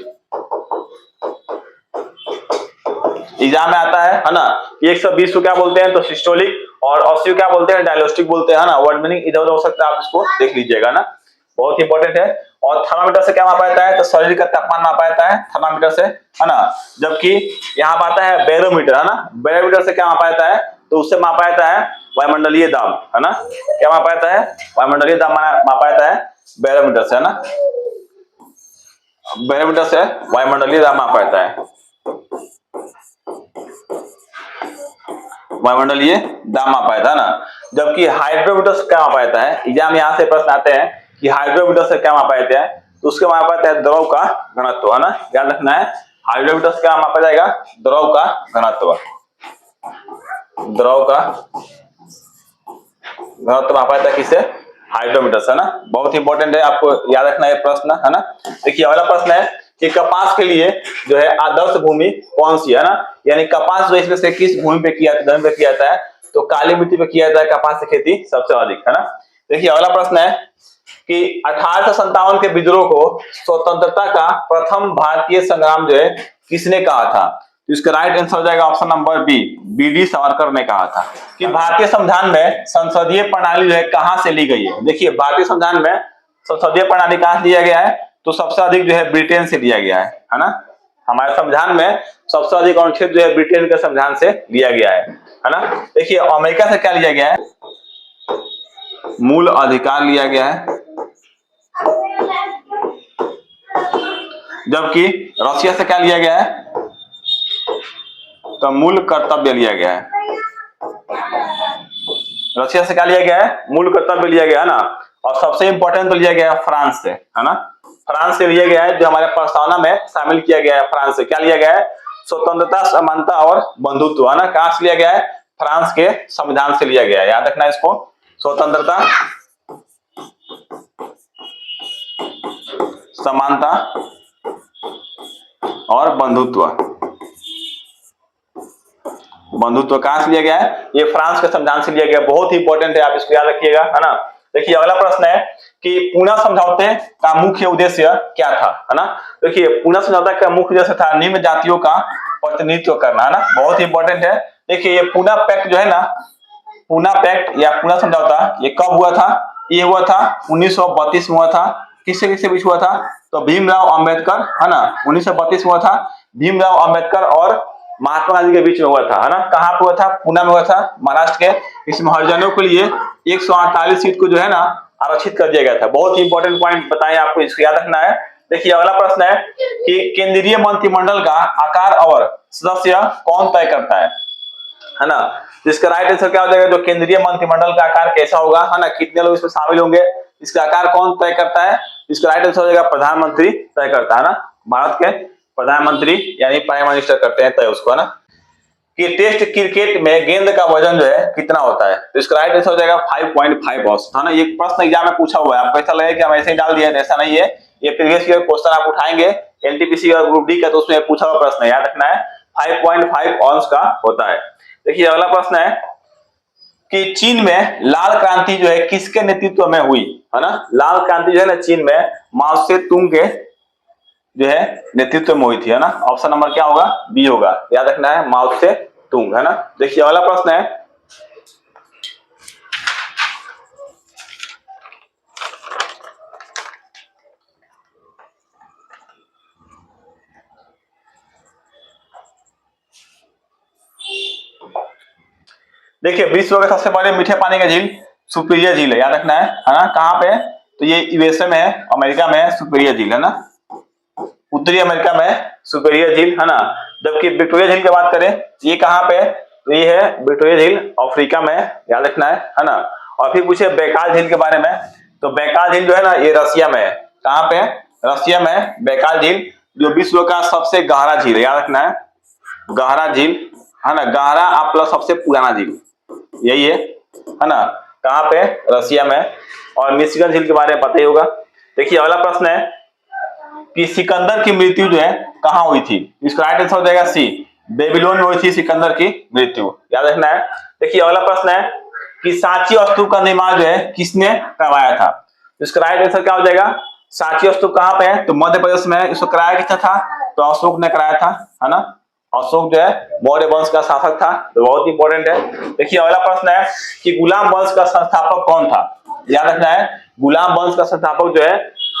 एग्जाम में आता है ना। 120 को क्या बोलते हैं? तो सिस्टोलिक, और 80 को क्या बोलते हैं? डायलिस्टिक बोलते हैं, है ना। वर्ड मीनिंग इधर उधर हो सकता है, आप इसको देख लीजिएगा ना, बहुत इंपॉर्टेंट है। और थर्मामीटर से क्या मापा जाता है? तो शरीर का तापमान मापा जाता है थर्मामीटर से, है ना। जबकि यहाँ पर आता है बैरोमीटर, है ना। बैरोमीटर से क्या मापा जाता है? तो उससे मापा जाता है वायुमंडलीय दाब, है ना। क्या मापा जाता है? वायुमंडलीय दाब मापा जाता है बैरोमीटर से, है ना। बैरोमीटर से वायुमंडलीय दाब मापा जाता है, वायुमंडलीय दाब मापा जाता है ना। जबकि हाइड्रोमीटर से क्या मापा जाता है? एग्जाम यहाँ से प्रश्न आते हैं कि हाइड्रोमीटर से क्या मापा जाता है? तो उसके मापा जाता है द्रव का घनत्व, है ना, याद रखना है। हाइड्रोमीटर से क्या मापा जाएगा? द्रव का घनत्व, द्रव का घनत्व मापा जाता है किससे? हाइड्रोमीटर से, है ना। बहुत इंपॉर्टेंट है, आपको याद रखना है प्रश्न, है ना। देखिए अगला प्रश्न है कि कपास के लिए जो है आदर्श भूमि कौन सी है ना, यानी कपास जो इसमें से किस भूमि पे किया जाता है? तो काली मिट्टी पे किया जाता है कपास की खेती सबसे अधिक, है ना। देखिए अगला प्रश्न है कि 1857 के विद्रोह को स्वतंत्रता का प्रथम भारतीय संग्राम जो है किसने कहा था? तो इसका राइट आंसर हो जाएगा option number B, B D. Savarkar ने कहा था। कि भारतीय संविधान में संसदीय प्रणाली जो है कहां से ली गई है? देखिए भारतीय संविधान में संसदीय प्रणाली कहां से लिया गया है? तो सबसे अधिक जो है ब्रिटेन से लिया गया है ना। हमारे संविधान में सबसे अधिक अनुच्छेद जो है ब्रिटेन के संविधान से लिया गया है ना। देखिए अमेरिका से क्या लिया गया है? मूल अधिकार लिया गया है, जबकि रशिया से क्या लिया गया है? तो मूल कर्तव्य लिया गया है। रशिया से क्या लिया गया है? मूल कर्तव्य लिया गया है ना। और सबसे इंपॉर्टेंट तो लिया गया है फ्रांस से, है ना। फ्रांस से लिया गया है, जो हमारे प्रस्तावना में शामिल किया गया है। फ्रांस से क्या लिया गया है? स्वतंत्रता, समानता और बंधुत्व, है ना। कहां से लिया गया है? फ्रांस के संविधान से लिया गया है, याद रखना इसको। स्वतंत्रता, समानता और बंधुत्व, बंधुत्व कहां से लिया गया है? ये फ्रांस के संविधान से लिया गया। बहुत ही इंपॉर्टेंट है, आप इसको याद रखिएगा, है ना। देखिए अगला प्रश्न है कि पूना समझौते का मुख्य उद्देश्य क्या था, है ना। देखिए पूना समझौता का मुख्य उद्देश्य था निम्न जातियों का प्रतिनिधित्व करना, है ना। बहुत ही इंपॉर्टेंट है। देखिए ये पूना पैक्ट जो है ना, पूना पैक्ट या पूना समझौता ये कब हुआ था? ये हुआ था 1932 में हुआ था। किससे किससे बीच हुआ था? तो भीमराव अंबेडकर, है ना। 1932 में हुआ था, भीमराव अंबेडकर और महात्मा गांधी के बीच में हुआ था, है ना। कहाँ पे हुआ था? पूना में हुआ था, महाराष्ट्र के। इसमें हरिजनों के लिए 148 सीट को जो है ना आरक्षित कर दिया गया था। बहुत ही इंपॉर्टेंट पॉइंट बताएं, आपको इसको याद रखना है। देखिए अगला प्रश्न है कि केंद्रीय मंत्रिमंडल का आकार और सदस्य कौन तय करता है ना। इसका राइट आंसर क्या हो जाएगा? जो केंद्रीय मंत्रिमंडल का आकार कैसा होगा, है ना, कितने लोग इसमें शामिल होंगे, इसका आकार कौन तय करता है? इसका राइट आंसर हो जाएगा प्रधानमंत्री तय करता है ना। भारत के प्रधानमंत्री यानी प्राइम मिनिस्टर करते हैं तय उसको, है ना। कि टेस्ट क्रिकेट में गेंद का वजन जो है कितना होता है? तो इसका राइट आंसर हो जाएगा 5.5 औसत, है ना। ये प्रश्न एग्जाम में पूछा हुआ है, आपको ऐसा लगे कि हम ऐसे ही डाल दिए, ऐसा नहीं है। ये प्रीवियस ईयर क्वेश्चन आप उठाएंगे एनटीपीसी और ग्रुप डी का, तो उसमें पूछा हुआ प्रश्न है, याद रखना है। 5.5 औंस का होता है। देखिए अगला प्रश्न है कि चीन में लाल क्रांति जो है किसके नेतृत्व में हुई, है ना। लाल क्रांति जो है ना चीन में माओ से तुंग के जो है नेतृत्व में हुई थी, है ना। ऑप्शन नंबर क्या होगा? बी होगा, याद रखना है, माओ से तुंग, है ना। देखिए अगला प्रश्न है देखिए विश्व का सबसे बड़े मीठे पानी का झील सुपीरियर झील है, याद रखना है ना। कहाँ पे? तो ये यूएसए में है, अमेरिका में है सुपीरियर झील, है ना। उत्तरी अमेरिका में सुपीरियर झील, है ना। जबकि विक्टोरिया झील की बात करें, ये कहाँ पे? तो ये है विक्टोरिया झील अफ्रीका में, याद रखना है ना। और फिर पूछे बैकाल झील के बारे में, तो बैकाल झील जो है ना ये रसिया में है। कहाँ पे? रसिया में बैकाल झील, जो विश्व का सबसे गहरा झील है, याद रखना है, गहरा झील, है ना। गहरा प्लस सबसे पुराना झील यही है ना। कहाँ पे? रसिया में। और मिशिगन झील के बारे में पता ही होगा। देखिए अगला प्रश्न है कि सिकंदर की मृत्यु जो है कहाँ हुई थी? इसका राइट आंसर हो जाएगा सी, बेबीलोन में हुई थी सिकंदर की मृत्यु, याद रखना है। देखिए अगला प्रश्न है कि सांची स्तूप का निर्माण जो है किसने करवाया था? इसका राइट आंसर क्या हो जाएगा? सांची स्तूप कहाँ पे है? तो मध्य प्रदेश में। इसको कराया किसने था? तो अशोक ने कराया था, है ना। अशोक जो है मौर्य वंश का शासक था, तो बहुत इंपॉर्टेंट है। देखिए अगला प्रश्न है कि गुलाम वंश का संस्थापक कौन था? याद रखना है, गुलाम वंश का संस्थापक जो है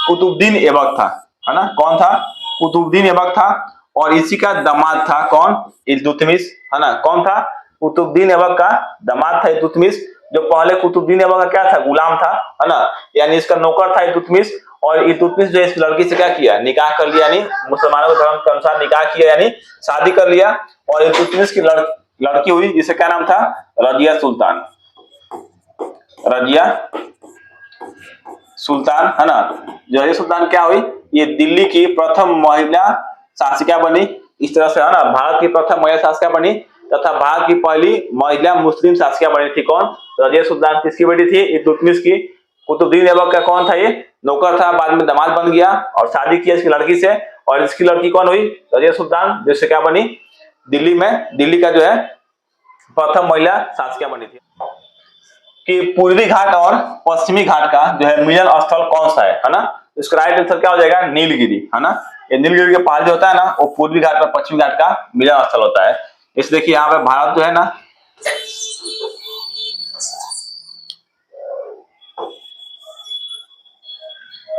कुतुबुद्दीन ऐबक था, है ना। कौन था? कुतुबुद्दीन ऐबक था। और इसी का दामाद था कौन? इल्तुतमिश, है ना। कौन था? कुतुबुद्दीन ऐबक का दामाद था इल्तुतमिश। जो पहले कुतुबुद्दीन ऐबक का क्या था? गुलाम था, है ना। यानी इसका नौकर था इल्तुतमिश। और इल्तुतमिश जो है इस लड़की से क्या किया? निकाह कर लिया, यानी मुसलमानों के धर्म के अनुसार निकाह किया, यानी शादी कर लिया। और इल्तुतमिश की लड़की हुई जिसका क्या नाम था? रजिया सुल्तान, रजिया सुल्तान, है ना। रजिया सुल्तान क्या हुई? ये दिल्ली की प्रथम महिला शासिका बनी। इस तरह से, है ना, भारत की प्रथम महिला शासिका बनी तथा भारत की पहली महिला मुस्लिम शासिका बनी थी। कौन? रजिया सुल्तान। किसकी बेटी थी? इल्तुतमिश की। कुतुबुद्दीन ऐबक का कौन था? ये नौकर था, बाद में दामाद बन गया और शादी किया इसकी लड़की से। और इसकी लड़की कौन हुई? रजिया सुल्तान, जिससे क्या बनी? दिल्ली में, दिल्ली का जो है प्रथम महिला शासिका बनी थी। कि पूर्वी घाट और पश्चिमी घाट का जो है मिलन स्थल कौन सा है ना। इसका राइट आंसर क्या हो जाएगा? नीलगिरी, है ना। ये नीलगिरी के पहाड़ जो होता है ना, वो पूर्वी घाट और पश्चिमी घाट का मिलन स्थल होता है। इस देखिए यहाँ पे भारत जो है ना,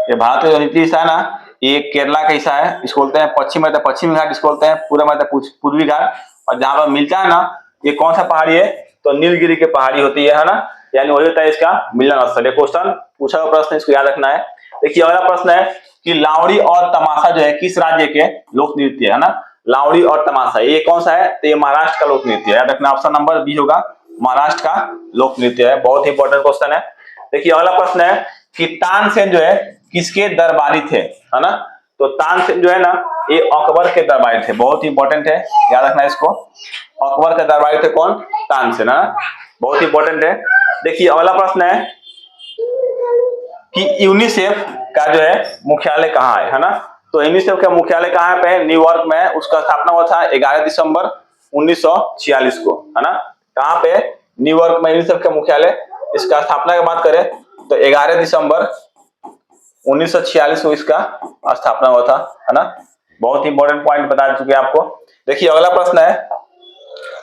ये भारत का जो नीति हिस्सा है ना, ये केरला का हिस्सा है, इसको बोलते हैं पश्चिम में पश्चिमी घाट, इसको बोलते हैं पूर्व में पूर्वी घाट। और जहां पर मिलता है ना, ये कौन सा पहाड़ी है? तो नीलगिरी की पहाड़ी होती है ना। यानी वही होता है इसका मिलन स्थल। क्वेश्चन पूछा हुआ प्रश्न, इसको याद रखना है। देखिए अगला प्रश्न है कि लावड़ी और तमाशा जो है किस राज्य के लोक नृत्य है ना। लावड़ी और तमाशा ये कौन सा है? तो ये महाराष्ट्र का लोक नृत्य है, याद रखना। ऑप्शन नंबर बी होगा, महाराष्ट्र का लोक नृत्य है। बहुत ही इंपॉर्टेंट क्वेश्चन है। देखिए अगला प्रश्न है कि तानसेन जो है किसके दरबारी थे, है ना। तो तानसेन जो है ना, ये अकबर के दरबारी थे। बहुत ही इंपॉर्टेंट है, याद रखना इसको। अकबर के दरबारी थे कौन? तानसेन, है ना। बहुत ही इंपॉर्टेंट है। देखिए अगला प्रश्न है कि यूनिसेफ का जो है मुख्यालय कहाँ है ना। तो यूनिसेफ का मुख्यालय कहाँ पे है? न्यूयॉर्क में। उसका स्थापना हुआ था 11 दिसंबर 1946 को, है ना। कहाँ पे? न्यूयॉर्क में यूनिसेफ का मुख्यालय। इसका स्थापना की बात करें तो 11 दिसंबर 1946 को इसका स्थापना हुआ था, है ना। बहुत ही इंपॉर्टेंट पॉइंट बता चुके हैं आपको। देखिए अगला प्रश्न है,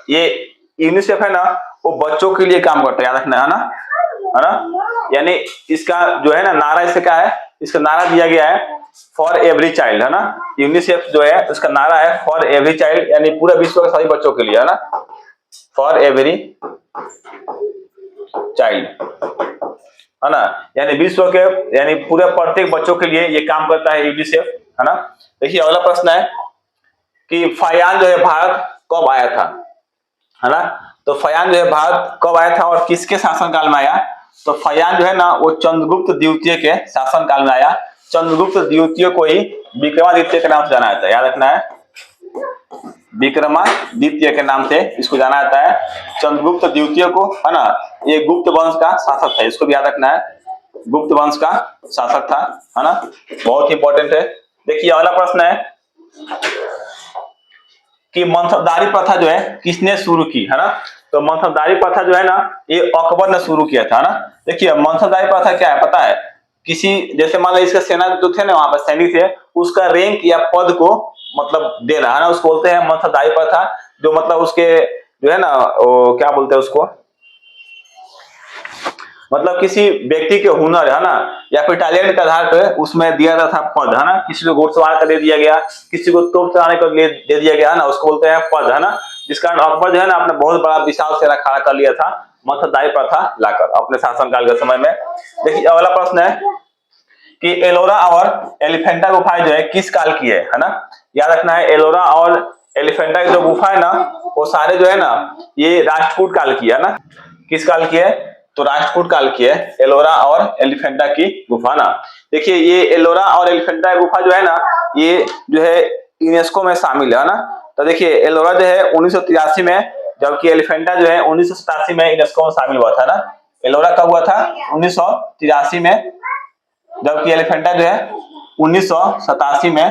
ये यूनिसेफ है ना वो बच्चों के लिए काम करता है, याद रखना, है ना। यानी इसका जो है ना नारा, इसका क्या है, इसका नारा दिया गया है फॉर एवरी चाइल्ड, है ना। यूनिसेफ जो है उसका नारा है फॉर एवरी चाइल्ड, यानी पूरे विश्व के सभी बच्चों के लिए, है ना, फॉर एवरी चाइल्ड, है ना। यानी विश्व के, यानी पूरे प्रत्येक बच्चों के लिए ये काम करता है यूनिसेफ, है ना। देखिए अगला प्रश्न है कि फयान जो है भारत कब आया था, है ना। तो फयान जो है भारत कब आया था और किसके शासनकाल में आया? तो फयान जो है ना वो चंद्रगुप्त द्वितीय के शासनकाल में आया। चंद्रगुप्त द्वितीय को ही विक्रमादित्य के नाम से जाना जाता है, याद रखना है, विक्रमादित्य के नाम से इसको जाना जाता है, चंद्रगुप्त द्वितीय को, है ना। ये गुप्त वंश का शासक था, इसको भी याद रखना है, गुप्त वंश का शासक था, है ना। बहुत इंपॉर्टेंट है। देखिए अगला प्रश्न है कि मनसबदारी प्रथा जो है किसने शुरू की, है ना। तो मनसबदारी प्रथा जो है ना ये अकबर ने शुरू किया था, है ना। देखिए मनसबदारी प्रथा क्या है पता है? किसी, जैसे मान लो इसका सेना जो थे ना, वहां पर सैनिक थे, उसका रैंक या पद को मतलब देना, है ना, उसको बोलते हैं मनसबदारी प्रथा। जो मतलब उसके जो है ना वो क्या बोलते हैं उसको, मतलब किसी व्यक्ति के हुनर, है ना, या फिर टैलेंट के आधार पर उसमें दिया जाता था पद, है ना। किसी को घुड़सवार का दे दिया गया, किसी को तोप चलाने को दे दिया गया, है ना, उसको बोलते हैं पद, है ना। जिस कारण अकबर जो है ना अपने बहुत बड़ा विशाल सेना खड़ा कर लिया था मनसबदारी प्रथा लाकर अपने शासनकाल के समय में। देखिए अगला प्रश्न है कि एलोरा और एलिफेंटा गुफाएं जो है किस काल की है ना। याद रखना है एलोरा और एलिफेंटा की जो गुफा है ना वो सारे जो है ना ये राष्ट्रकूट काल की है ना। किस काल की है? तो राष्ट्रकूट काल की है एलोरा और एलिफेंटा की गुफा ना। देखिए ये एलोरा और एलिफेंटा गुफा जो है ना ये जो है यूनेस्को में शामिल है ना। तो देखिए एलोरा जो है 1983 में, जबकि एलिफेंटा जो है 1987 में यूनेस्को में शामिल हुआ था ना। एलोरा कब हुआ था? 1983 में, जबकि एलिफेंटा जो है 1987 में,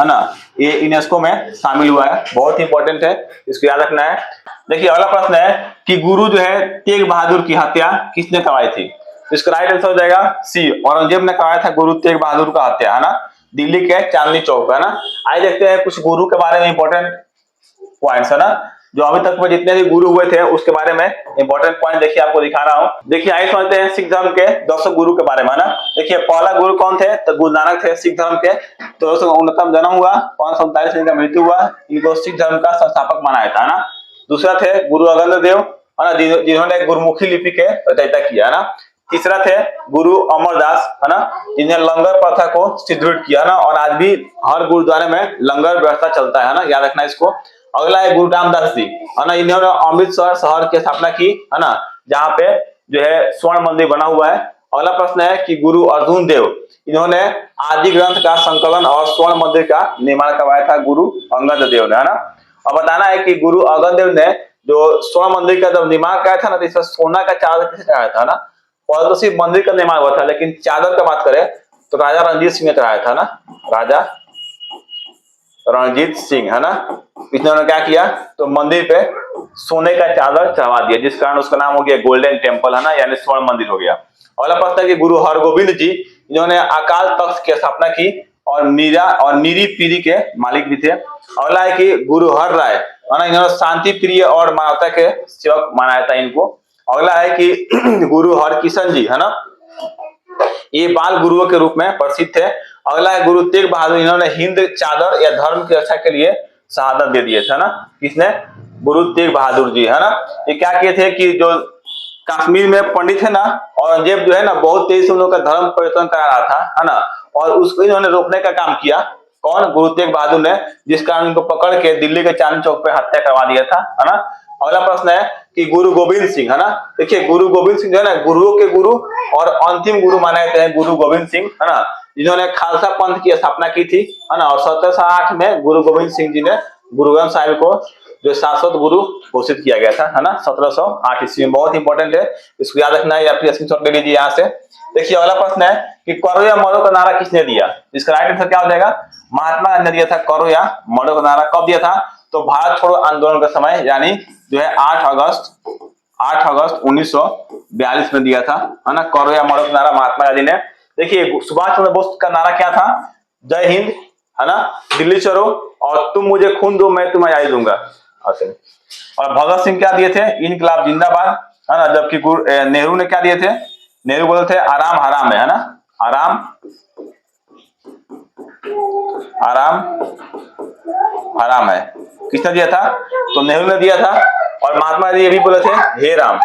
है ना, ये यूनेस्को में शामिल हुआ है। बहुत इंपॉर्टेंट है, इसको याद रखना है। देखिए अगला प्रश्न है कि गुरु जो है तेग बहादुर की हत्या किसने करवाई थी? इसका राइट आंसर हो जाएगा सी, औरंगजेब ने करवाया था गुरु तेग बहादुर का हत्या, है ना, दिल्ली के चांदनी चौक, है ना। आइए देखते हैं कुछ गुरु के बारे में इंपॉर्टेंट पॉइंट्स, है ना, जो अभी तक में जितने भी गुरु हुए थे उसके बारे में इंपॉर्टेंट पॉइंट देखिए आपको दिखा रहा हूँ। देखिए आइए समझते हैं सिख धर्म के 200 गुरु के बारे में, ना। देखिए पहला गुरु कौन थे? तो गुरु नानक थे सिख धर्म के। तो 219 जन्म हुआ, 547 में इनका मृत्यु हुआ। इनको सिख धर्म का संस्थापक माना जाता है ना। दूसरा थे गुरु अंगद देव, है ना, जिन्होंने गुरुमुखी लिपि के रचयिता किया, है ना। तीसरा थे गुरु अमरदास, है ना, जिन्हें लंगर प्रथा को सुदृढ़ किया ना, और आज भी हर गुरुद्वारे में लंगर व्यवस्था चलता है ना, याद रखना इसको। अगला है गुरु रामदास जी, है ना, इन्होंने अमृतसर शहर की स्थापना की, है ना, जहाँ पे जो है स्वर्ण मंदिर बना हुआ है। अगला प्रश्न है कि गुरु अर्जुन देव, इन्होंने आदि ग्रंथ का संकलन और स्वर्ण मंदिर का निर्माण करवाया था गुरु अंगद देव ने, है ना। अब बताना है कि गुरु अंगद देव ने जो स्वर्ण मंदिर का जब निर्माण कराया था ना, तो इसमें सोना का चादर किसे चढ़ाया था ना। और तो सिर्फ मंदिर का निर्माण हुआ था, लेकिन चादर का बात करें तो राजा रणजीत सिंह ने चढ़ाया था ना, राजा रणजीत सिंह, है ना। इन्होंने क्या किया? तो मंदिर पे सोने का चादर चढ़ा दिया, जिस कारण उसका नाम हो गया गोल्डन टेम्पल, है ना, यानी स्वर्ण मंदिर हो गया। अगला प्रश्न है कि गुरु हरगोविंद जी, इन्होंने अकाल तख्त की स्थापना की और नीरी पीरी के मालिक भी थे। अगला है कि गुरु हर राय, है ना, इन्होंने शांति प्रिय और मानवता के सेवक माना जाता है इनको। अगला है कि गुरु हरकिशन जी, है ना, ये बाल गुरुओं के रूप में प्रसिद्ध थे। अगला है गुरु तेग बहादुर, इन्होंने हिंद चादर या धर्म की रक्षा के लिए शहादत दे दिए थे ना। किसने? गुरु तेग बहादुर जी, है ना। ये क्या किए थे कि जो कश्मीर में पंडित है ना औरंगजेब जो है ना बहुत तेजी से उन लोगों का धर्म परिवर्तन करा रहा था, है ना, और उसको इन्होंने रोकने का काम किया। कौन? गुरु तेग बहादुर ने, जिस कारण इनको पकड़ के दिल्ली के चांदनी चौक पे हत्या करवा दिया था, है ना। अगला प्रश्न है कि गुरु गोविंद सिंह, है ना। देखिए गुरु गोविंद सिंह जो है ना गुरुओं के गुरु और अंतिम गुरु माने जाते हैं गुरु गोविंद सिंह, है ना, जिन्होंने खालसा पंथ की स्थापना की थी, है ना। और 1708 में गुरु गोविंद सिंह जी ने गुरु ग्रंथ साहिब को जो शाश्वत गुरु घोषित किया गया था, है ना, 1708 ईस्वी में। बहुत इंपॉर्टेंट है, इसको याद रखना है या फिर स्क्रीनशॉट ले लीजिए यहाँ से। देखिए अगला प्रश्न है कि करो या मरो का नारा किसने दिया? इसका राइट आंसर क्या हो जाएगा? महात्मा गांधी ने दिया था करो या मरो का नारा। कब दिया था? तो भारत छोड़ो आंदोलन का समय यानी जो है 8 अगस्त 1942 में दिया था, है ना। करो या मरो का नारा महात्मा गांधी ने। देखिए सुभाष चंद्र बोस का नारा क्या था? जय हिंद, है ना, दिल्ली चलो और तुम मुझे खून दो मैं तुम्हें आजादी दूंगा। और भगत सिंह क्या दिए थे? इनकलाब जिंदाबाद, है ना। जबकि नेहरू ने क्या दिए थे? नेहरू बोलते थे आराम हराम है ना, आराम आराम हराम है। किसने दिया था? तो नेहरू ने दिया था। और महात्मा गांधी ये भी बोले थे हे राम,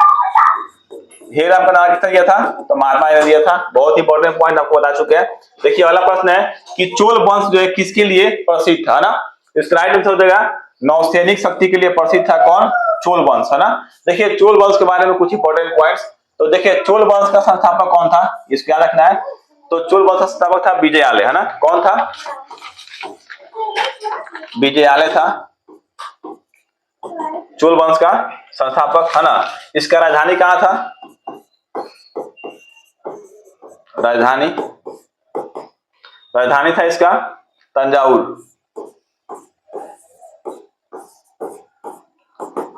हे राम का नारा किसने दिया था? तो महात्मा गांधी ने दिया था। बहुत इंपॉर्टेंट पॉइंट आपको बता चुके हैं। देखिए अगला प्रश्न है कि चोल वंश जो है किसके लिए प्रसिद्ध था, ना। इसका राइट आंसर हो जाएगा नौसैनिक शक्ति के लिए प्रसिद्ध था। कौन? चोल वंश, है ना। देखिए चोल वंश के बारे में कुछ इंपॉर्टेंट पॉइंट्स। तो देखिए चोल वंश का संस्थापक कौन था, इसको याद रखना है। तो चोल वंश का संस्थापक था विजयालय, है ना। कौन था? विजयालय था चोल वंश का संस्थापक, है ना। इसका राजधानी कहां था? राजधानी था इसका तंजावुर,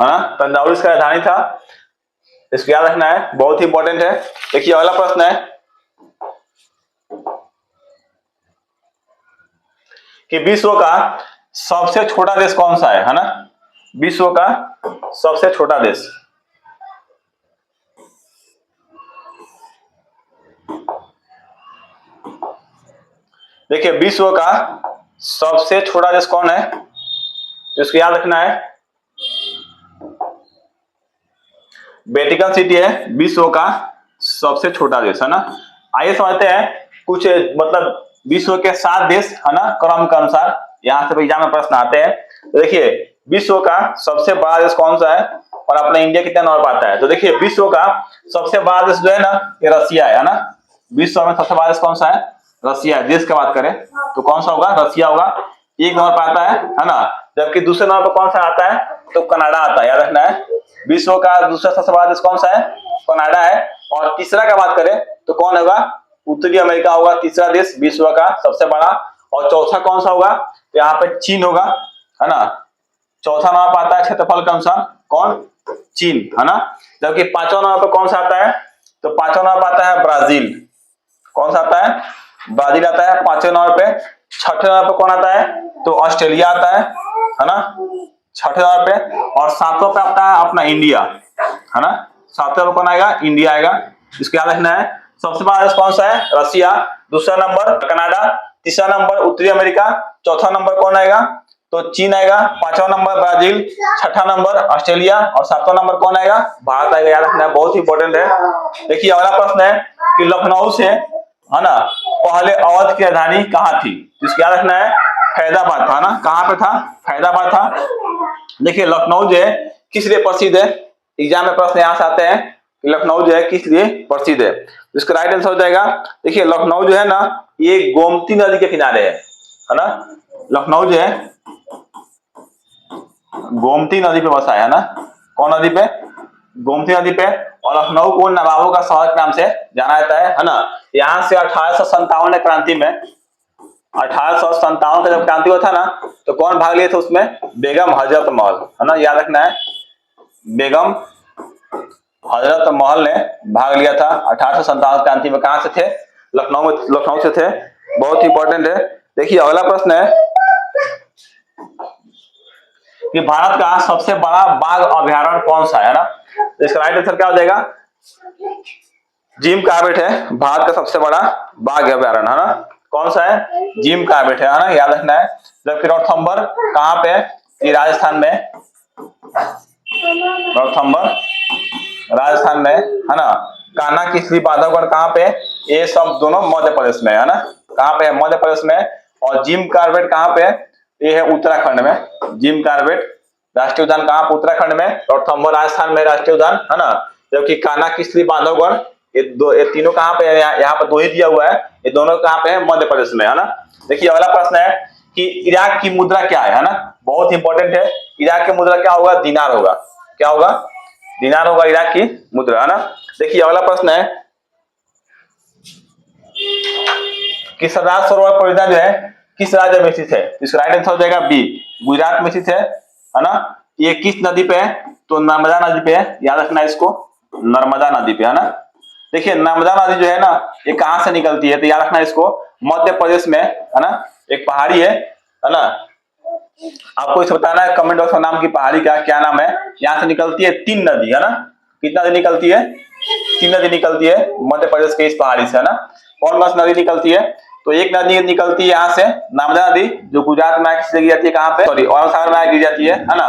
है ना। तंजावुर इसका राजधानी था। इसको याद रखना है, बहुत ही इंपॉर्टेंट है। देखिए अगला प्रश्न है कि विश्व का सबसे छोटा देश कौन सा है ना। विश्व का सबसे छोटा देश, देखिए विश्व का सबसे छोटा देश कौन है? तो इसको याद रखना है वेटिकन सिटी है विश्व का सबसे छोटा देश, है ना। आइए समझते हैं कुछ मतलब विश्व के 7 देश, है ना, क्रम के अनुसार यहां से एग्जाम में प्रश्न आते हैं। तो देखिए विश्व का सबसे बड़ा देश कौन सा है और अपना इंडिया कितना नंबर पाता है? तो देखिए विश्व का सबसे बड़ा देश जो है ना ये रसिया है ना। विश्व में सबसे बड़ा देश कौन सा है? रसिया। देश की बात करें तो कौन सा होगा? रसिया होगा, 1 नंबर पाता है ना। जबकि दूसरे नंबर पर कौन सा आता है? तो कनाडा आता है, याद रखना है। विश्व का दूसरा सबसे बड़ा देश कौन सा है? कनाडा है। और तीसरा का बात करें तो कौन होगा? उत्तरी अमेरिका होगा तीसरा देश विश्व का सबसे बड़ा। और चौथा कौन सा होगा? तो यहाँ पे चीन होगा, है ना। चौथा नंबर पर आता है क्षेत्रफल के अनुसार कौन? चीन, है ना। जबकि 5वां नंबर पर कौन सा आता है? तो 5वां नंबर पर आता है ब्राजील। कौन सा आता है? ब्राजील आता है 5वें नंबर पे। 6ठे नंबर पे कौन आता है? तो ऑस्ट्रेलिया आता है ना, 6ठे नंबर पे। और 7वां पे आता है अपना इंडिया, है ना। 7वें पे कौन आएगा? इंडिया आएगा। इसको याद रखना है। सबसे बड़ा देश कौन सा है? रसिया। दूसरा नंबर कनाडा। तीसरा नंबर उत्तरी अमेरिका। चौथा नंबर कौन आएगा? तो चीन आएगा। 5वां नंबर ब्राजील। 6ठा नंबर ऑस्ट्रेलिया। और 7वां नंबर कौन आएगा? भारत आएगा। याद रखना है, बहुत ही इंपॉर्टेंट है। देखिए अगला प्रश्न है कि लखनऊ से, है ना, पहले अवध की राजधानी कहाँ थी? इसको याद रखना है फैजाबाद था ना। कहाँ पे था? फैजाबाद था। देखिए लखनऊ जो है किस लिए प्रसिद्ध है? एग्जाम में प्रश्न यहाँ से आते हैं कि लखनऊ जो है किस लिए प्रसिद्ध है। इसका राइट आंसर हो जाएगा, देखिए लखनऊ जो है ना ये गोमती नदी के किनारे है ना। लखनऊ जो है गोमती नदी पे बसा है ना। कौन नदी पे? गोमती नदी पे। और लखनऊ को नवाबों का शहर के नाम से जाना जाता है ना। यहाँ से 1857 क्रांति में, 1857 का जब क्रांति हुआ था ना तो कौन भाग लिए थे उसमें? बेगम हजरत महल, है ना। याद रखना है बेगम हजरत महल ने भाग लिया था 1857 क्रांति में। कहां से थे? लखनऊ में, लखनऊ से थे। बहुत ही इंपॉर्टेंट है। देखिए अगला प्रश्न है कि भारत का सबसे बड़ा बाघ अभयारण्य कौन सा है ना। इसका राइट आंसर क्या हो जाएगा? जिम कॉर्बेट है भारत का सबसे बड़ा बाघ अभयारण्य, है ना। कौन सा है? जिम कॉर्बेट है ना, याद रखना है। जबकि रणथंभौर कहाँ पे? ये राजस्थान में। रणथंभौर राजस्थान में, है ना। कान्हा किसली बांधवगढ़ कहाँ पे? ये सब दोनों मध्य प्रदेश में, है ना। कहाँ पे है? मध्य प्रदेश में। और जिम कॉर्बेट कहाँ पे? ये है उत्तराखंड में। जिम कॉर्बेट राष्ट्रीय उद्यान कहाँ पे? उत्तराखंड में। रणथंभौर राजस्थान में राष्ट्रीय उद्यान, है ना। जबकि कान्हा किसली बांधवगढ़ ये तीनों कहाँ पे है? यहाँ पर 2 ही दिया हुआ है। ये दोनों कहाँ पे है? मध्य प्रदेश में, है ना। देखिए अगला प्रश्न है कि इराक की मुद्रा क्या है ना। बहुत इंपॉर्टेंट है। इराक की मुद्रा क्या होगा? दिनार होगा। क्या होगा? दिनार होगा इराक की मुद्रा, है ना। देखिए अगला प्रश्न है कि सरदार सरोवर परियोजना जो है किस राज्य में स्थित है? इसका राइट आंसर हो जाएगा बी, गुजरात में स्थित है। है ना, ये किस नदी पे है, तो नर्मदा नदी पे है, याद रखना इसको, नर्मदा नदी पे, है ना। देखिए नर्मदा नदी जो है ना, ये कहां से निकलती है, तो याद रखना इसको, मध्य प्रदेश में, है ना, एक पहाड़ी है ना। आपको इसे बताना है कमेंट बॉक्स में नाम की पहाड़ी का क्या नाम है। यहाँ से निकलती है 3 नदी, है ना, कितना नदी निकलती है, 3 नदी निकलती है मध्य प्रदेश के इस पहाड़ी से, है ना। कौन कौन सी नदी निकलती है, तो एक नदी निकलती है यहाँ से नर्मदा नदी, जो गुजरात में आके गिर जाती है, कहाँ पे, सॉरी औरंग सागर में आके गिर जाती है ना।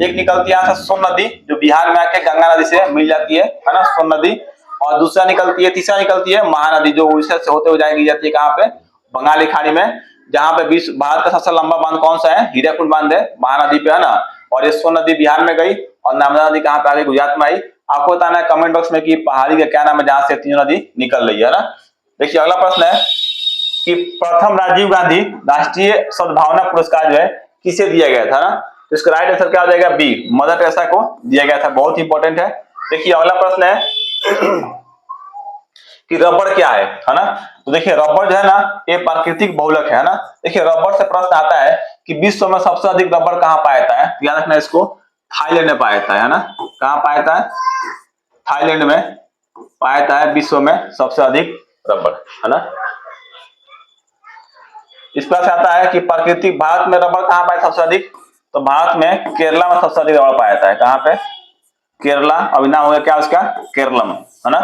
एक निकलती है यहाँ से सोन नदी, जो बिहार में आके गंगा नदी से मिल जाती है ना, सोन नदी। और दूसरा निकलती है, तीसरा निकलती है महानदी, जो उड़ीसा से होते हुए जाके गिर जाती है कहाँ पे, बंगाली खाड़ी में, जहां पे विश्व भारत का सबसे लंबा बांध कौन सा है, हीराकुंड बांध है, महानदी पे, है ना। और ये सोन नदी बिहार में गई और नर्मदा नदी कहाँ पे आ गई, गुजरात में आई। आपको बताना है कमेंट बॉक्स में कि पहाड़ी का क्या नाम है जहां से तीनों नदी निकल रही है ना। देखिए अगला प्रश्न है कि प्रथम राजीव गांधी राष्ट्रीय सद्भावना पुरस्कार जो है किसे दिया गया था ना, तो इसका राइट आंसर क्या हो जाएगा, बी, मदर टेरेसा को दिया गया था, बहुत इंपॉर्टेंट है। देखिए अगला प्रश्न है कि रबड़ क्या है ना, तो देखिए रबड़ जो है ना, ये प्राकृतिक बहुलक है ना। देखिए रबड़ से प्रश्न आता है कि विश्व में सबसे अधिक रबड़ कहाँ पाया जाता है, याद रखना इसको, थाईलैंड में पाया जाता है ना, कहाँ पाया जाता है, थाईलैंड में पाया जाता है विश्व में सबसे अधिक रबड़, है ना। इस प्रकार से आता है कि प्राकृतिक भारत में रबड़ कहाँ पाया सबसे अधिक, तो भारत में केरला में सबसे अधिक रबड़ पाया जाता है, कहाँ पे, केरला, अभी नाम हो गया क्या उसका, केरलम, है ना।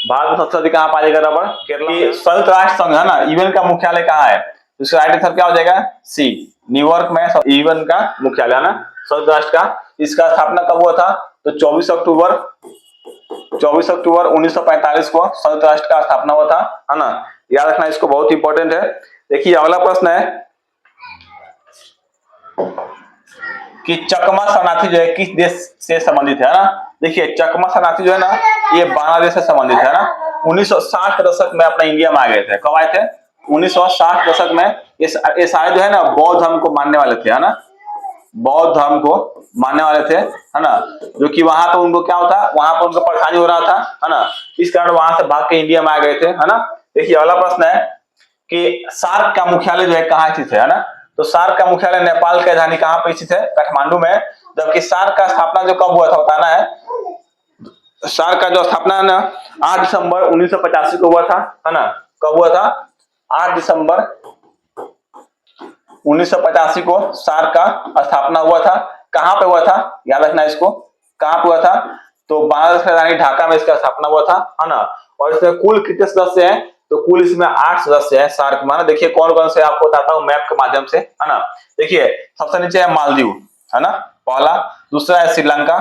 भारत में सबसे अधिक कहाँ पाएगा रबड़, केरला। संयुक्त राष्ट्र संघ है ना, यूएन का मुख्यालय कहाँ है, तो इसका राइट आंसर क्या हो जाएगा, सी, न्यूयॉर्क में यूएन का मुख्यालय, है ना, संयुक्त राष्ट्र का। इसका स्थापना कब हुआ था, तो 24 अक्टूबर 1945 को संयुक्त राष्ट्र का स्थापना हुआ था, है ना। याद रखना इसको, बहुत इंपॉर्टेंट है। देखिए अगला प्रश्न है कि चकमा शरणार्थी जो है किस देश से संबंधित है ना। देखिए चकमा शरणार्थी जो है ना, ये बांग्लादेश से संबंधित है ना। 1960 के दशक में अपना इंडिया में आ गए थे, कब आए थे, 1960 के दशक में। ये सारे जो है ना बौद्ध धर्म को मानने वाले थे, है ना, बौद्ध धर्म को मानने वाले थे, है ना। जो कि वहां पर उनको क्या होता, वहां पर उनको परेशानी हो रहा था, है ना, इस कारण वहां से भाग के इंडिया में आ गए थे, है ना। देखिए अगला प्रश्न है कि सार्क का मुख्यालय जो है कहाँ स्थित है ना, तो सार्क का मुख्यालय नेपाल की राजधानी कहाँ पे स्थित है, काठमांडू में। जबकि सार्क का स्थापना जो कब हुआ था बताना है, सार्क का जो स्थापना है ना 8 दिसंबर 1985 को हुआ था, है ना, कब हुआ था, 8 दिसंबर 1985 को सार्क का स्थापना हुआ था। कहां पे हुआ था, याद रखना इसको, कहां पे हुआ था, तो बांग्लादेश की राजधानी ढाका में इसका स्थापना हुआ था, है ना। और इसमें कुल कितने सदस्य हैं, तो कुल इसमें 8 सदस्य हैं सार्क में। देखिए कौन कौन से आपको बताता हूं मैप के माध्यम से, है ना। देखिए सबसे नीचे है मालदीव, है ना, पहला। दूसरा है श्रीलंका,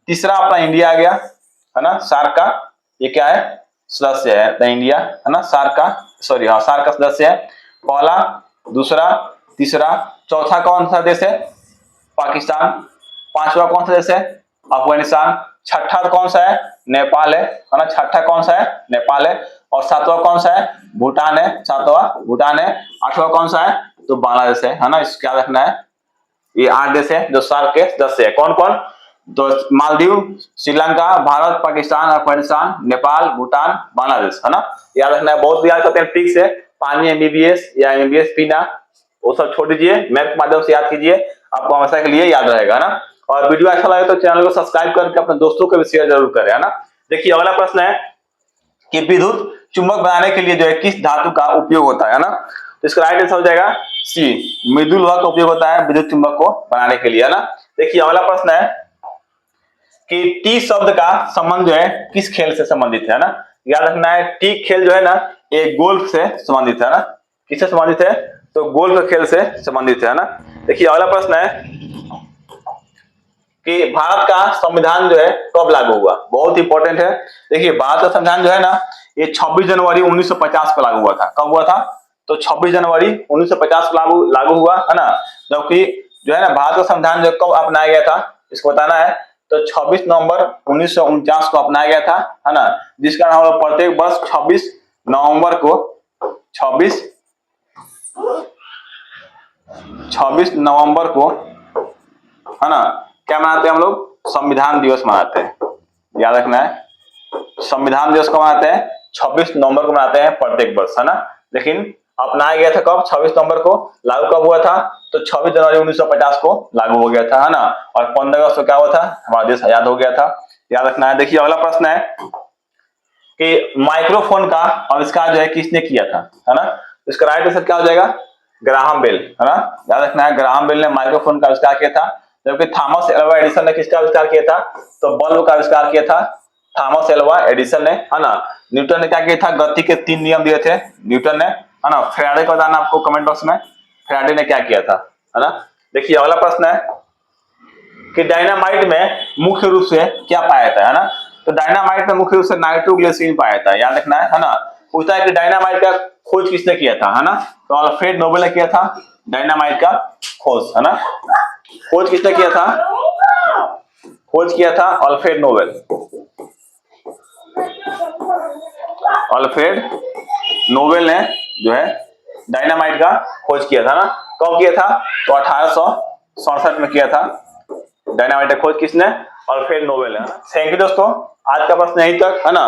तीसरा अपना इंडिया आ गया, है ना, सार्क का ये क्या है, सदस्य है द इंडिया, है ना, सार्क का, सॉरी हाँ सार्क का सदस्य है, पहला, दूसरा, तीसरा। चौथा कौन सा देश है, पाकिस्तान। पांचवा कौन सा देश है, अफगानिस्तान। छठा कौन सा है, नेपाल है ना, छठा कौन सा है, नेपाल है। और सातवां कौन सा है, भूटान है, सातवां भूटान है। आठवां कौन सा है, तो बांग्लादेश है ना। इसको क्या रखना है, ये 8 देश है जो सार्क के सदस्य है। कौन कौन, तो मालदीव, श्रीलंका, भारत, पाकिस्तान, अफगानिस्तान, नेपाल, भूटान, बांग्लादेश, है ना। याद रखना है, बहुत याद करते हैं ट्रिक से, पानी एमबीबीएस या एमबीबीएस पीना, वो सब छोड़ दीजिए, मैप के माध्यम से याद कीजिए, आपको हमेशा के लिए याद रहेगा ना। और वीडियो अच्छा लगे तो चैनल को सब्सक्राइब करके अपने दोस्तों को भी शेयर जरूर करें, है ना। देखिए अगला प्रश्न है कि विद्युत चुंबक बनाने के लिए जो है किस धातु का उपयोग होता है ना, तो इसका राइट आंसर हो जाएगा सी, मृदु लोहा का उपयोग होता है विद्युत चुंबक को बनाने के लिए, है ना। देखिए अगला प्रश्न है कि टी शब्द का संबंध जो है किस खेल से संबंधित है ना। याद रखना है टी खेल जो है ना, ये गोल्फ से संबंधित है ना, किससे संबंधित है, तो गोल्फ खेल से संबंधित है ना। देखिए अगला प्रश्न है कि भारत का संविधान जो है कब लागू हुआ, बहुत इंपॉर्टेंट है। देखिए भारत का संविधान जो है ना, ये 26 जनवरी 1950 को लागू हुआ था। कब हुआ था, तो 26 जनवरी 1950 को लागू हुआ, है ना। जबकि जो है ना भारत का संविधान जो कब अपनाया गया था, इसको बताना है, तो 26 नवंबर 1949 को अपनाया गया था, है ना। जिस कारण हम लोग प्रत्येक वर्ष 26 नवंबर को 26 नवंबर को, है ना, क्या मनाते हैं हम लोग, संविधान दिवस मनाते हैं। याद रखना है संविधान दिवस को मनाते हैं 26 नवंबर को मनाते हैं प्रत्येक वर्ष, है ना। लेकिन अपनाया गया था कब? 26 नवंबर को। लागू कब हुआ था? तो 26 जनवरी 1950 को लागू हो गया था, है ना। और 15 अगस्त को क्या हुआ था? हमारा देश आजाद हो गया था। याद रखना है। देखिए अगला प्रश्न है कि माइक्रोफोन का आविष्कार जो है किसने किया था, है ना। इसका राइट आंसर क्या हो जाएगा? ग्राहम बेल, है ना। याद रखना है, ग्राहम बेल ने माइक्रोफोन का आविष्कार किया था। जबकि थॉमस एल्वा एडिसन ने किसका आविष्कार किया था? तो बल्ब का आविष्कार किया था थॉमस एल्वा एडिसन ने, है ना। न्यूटन ने क्या किया था? गति के 3 नियम दिए थे न्यूटन ने, है ना। फैराडे का बताना आपको कमेंट बॉक्स में, फैराडे ने क्या किया था, है ना। देखिए अगला प्रश्न है कि डायनामाइट में मुख्य रूप से क्या पाया जाता है ना। तो डायनामाइट में मुख्य रूप से नाइट्रोग्लिसरीन पाया जाता है, याद रखना है ना। पूछता है कि डायनामाइट का खोज किसने किया था, है ना। तो अल्फ्रेड नोबेल ने किया था डायनामाइट का खोज, है ना। खोज किसने किया था? खोज किया था अल्फ्रेड नोबेल। अल्फ्रेड नोबेल ने जो है डायनामाइट का खोज किया था ना। कब किया था? तो 1867 में किया था डायनामाइट का खोज। किसने? अल्फ्रेड नोबेल है। थैंक यू दोस्तों, आज का प्रश्न यहीं तक, है ना।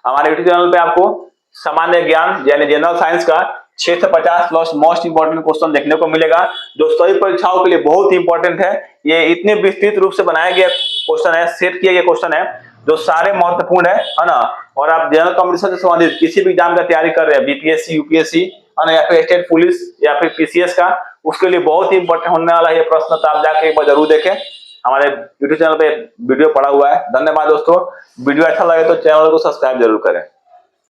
हमारे यूट्यूब चैनल पे आपको सामान्य ज्ञान यानी जनरल साइंस का 6 से 50 मोस्ट इंपोर्टेंट क्वेश्चन देखने को मिलेगा, जो सभी परीक्षाओं के लिए बहुत ही इंपॉर्टेंट है। ये इतने विस्तृत रूप से बनाया गया क्वेश्चन है, सेट किया गया क्वेश्चन है, जो सारे महत्वपूर्ण है ना। और आप जनरल कॉम्पिटिशन से संबंधित किसी भी एग्जाम का तैयारी कर रहे हैं, बीपीएससी, यूपीएससी, है ना, या फिर स्टेट पुलिस या फिर पीसीएस का, उसके लिए बहुत ही इंपॉर्टेंट होने वाला ये प्रश्न। तो आप जाके एक बार जरूर देखें, हमारे यूट्यूब चैनल पे वीडियो पड़ा हुआ है। धन्यवाद दोस्तों। वीडियो अच्छा लगे तो चैनल को सब्सक्राइब जरूर करें।